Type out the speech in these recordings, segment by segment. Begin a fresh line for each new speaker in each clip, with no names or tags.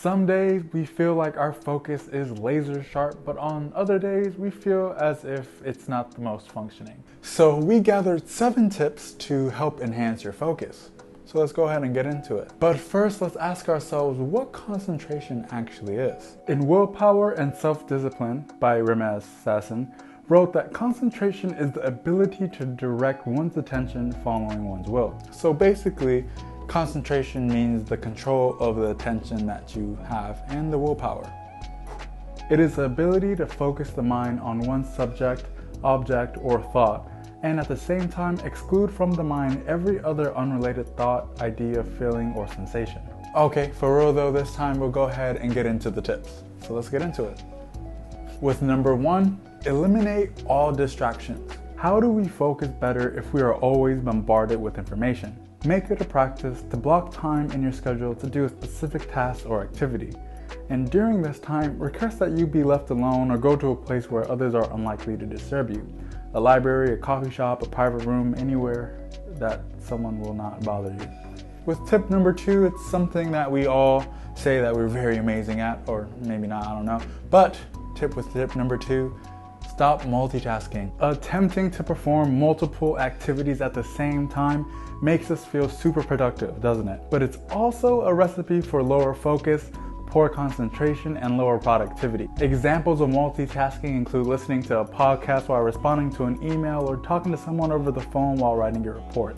Some days we feel like our focus is laser sharp, but on other days we feel as if it's not the most functioning. So we gathered 7 tips to help enhance your focus. So let's go ahead and get into it. But first, let's ask ourselves what concentration actually is. In Willpower and Self-Discipline by Ramez Sasson, wrote that concentration is the ability to direct one's attention following one's will. So basically, concentration means the control of the attention that you have and the willpower. It is the ability to focus the mind on one subject, object, or thought, and at the same time exclude from the mind every other unrelated thought, idea, feeling, or sensation. Okay, for real though, this time we'll go ahead and get into the tips. So let's get into it. With number 1, eliminate all distractions. How do we focus better if we are always bombarded with information? Make it a practice to block time in your schedule to do a specific task or activity. And during this time, request that you be left alone or go to a place where others are unlikely to disturb you. A library, a coffee shop, a private room, anywhere that someone will not bother you. With tip number 2, it's something that we all say that we're very amazing at, or maybe not, I don't know. But tip number 2, stop multitasking. Attempting to perform multiple activities at the same time makes us feel super productive, doesn't it? But it's also a recipe for lower focus, poor concentration, and lower productivity. Examples of multitasking include listening to a podcast while responding to an email or talking to someone over the phone while writing your report.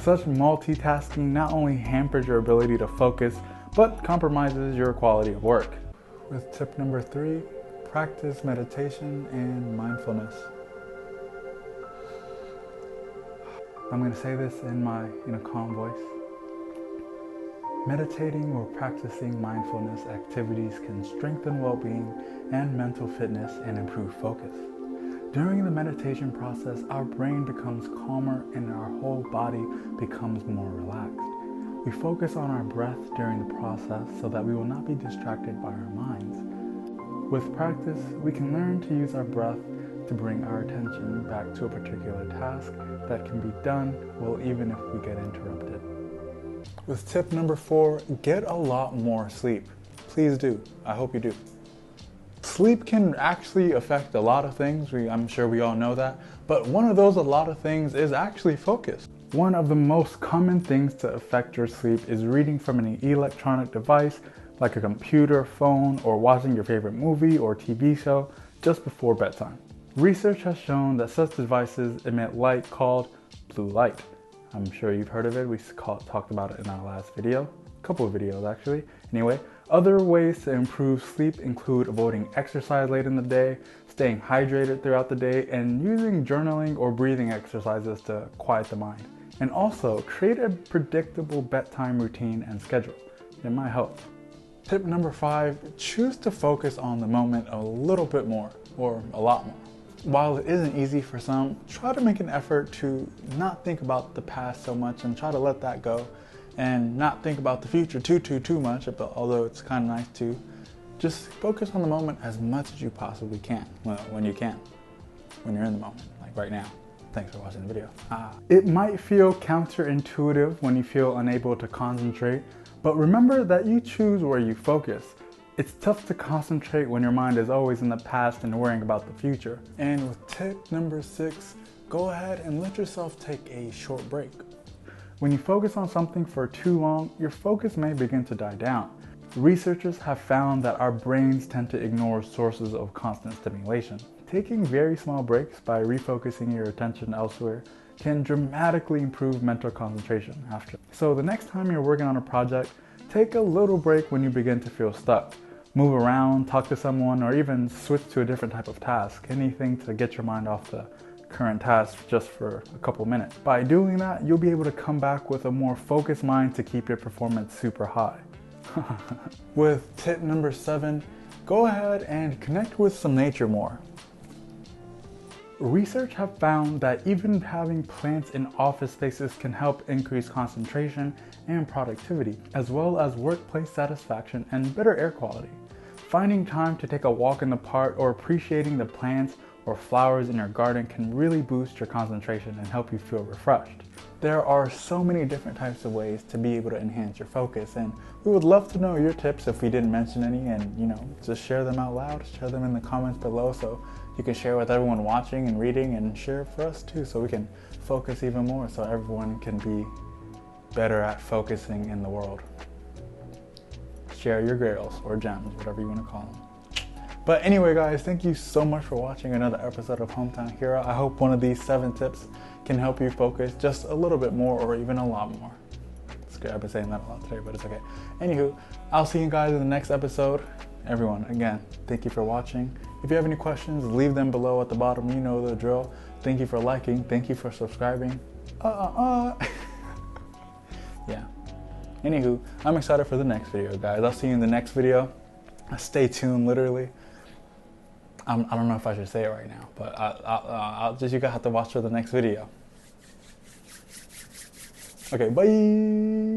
Such multitasking not only hampers your ability to focus, but compromises your quality of work. With tip number 3, practice meditation and mindfulness. I'm going to say this in a calm voice. Meditating or practicing mindfulness activities can strengthen well-being and mental fitness and improve focus. During the meditation process, our brain becomes calmer and our whole body becomes more relaxed. We focus on our breath during the process so that we will not be distracted by our minds. With practice, we can learn to use our breath to bring our attention back to a particular task that can be done well even if we get interrupted. With tip number 4, get a lot more sleep. Please do. I hope you do. Sleep can actually affect a lot of things. I'm sure we all know that. But one of those a lot of things is actually focus. One of the most common things to affect your sleep is reading from an electronic device like a computer, phone, or watching your favorite movie or TV show just before bedtime. Research has shown that such devices emit light called blue light. I'm sure you've heard of it. We talked about it in our last video, a couple of videos actually. Anyway, other ways to improve sleep include avoiding exercise late in the day, staying hydrated throughout the day, and using journaling or breathing exercises to quiet the mind. And also, create a predictable bedtime routine and schedule. It might help. Tip number 5, choose to focus on the moment a little bit more, or a lot more. While it isn't easy for some, try to make an effort to not think about the past so much and try to let that go and not think about the future too much, although it's kind of nice to. Just focus on the moment as much as you possibly can. Well, when you can. When you're in the moment, like right now. Thanks for watching the video. It might feel counterintuitive when you feel unable to concentrate, but remember that you choose where you focus. It's tough to concentrate when your mind is always in the past and worrying about the future. And with tip number 6, go ahead and let yourself take a short break. When you focus on something for too long, your focus may begin to die down. Researchers have found that our brains tend to ignore sources of constant stimulation. Taking very small breaks by refocusing your attention elsewhere can dramatically improve mental concentration after. So the next time you're working on a project, take a little break when you begin to feel stuck. Move around, talk to someone, or even switch to a different type of task. Anything to get your mind off the current task just for a couple minutes. By doing that, you'll be able to come back with a more focused mind to keep your performance super high. With tip number 7, go ahead and connect with some nature more. Research have found that even having plants in office spaces can help increase concentration and productivity, as well as workplace satisfaction and better air quality. Finding time to take a walk in the park or appreciating the plants or flowers in your garden can really boost your concentration and help you feel refreshed. There are so many different types of ways to be able to enhance your focus, and we would love to know your tips if we didn't mention any, and just share them out loud, share them in the comments below so you can share with everyone watching and reading, and share for us too so we can focus even more so everyone can be better at focusing in the world. Share your grails or gems, whatever you want to call them. But anyway, guys, thank you so much for watching another episode of Hometown Hero. I hope one of these 7 tips can help you focus just a little bit more or even a lot more. It's good. I've been saying that a lot today, but it's okay. Anywho, I'll see you guys in the next episode. Everyone, again, thank you for watching. If you have any questions, leave them below at the bottom. You know the drill. Thank you for liking. Thank you for subscribing. Yeah. Anywho, I'm excited for the next video, guys. I'll see you in the next video. Stay tuned, literally. I don't know if I should say it right now, but you guys have to watch for the next video. Okay, bye.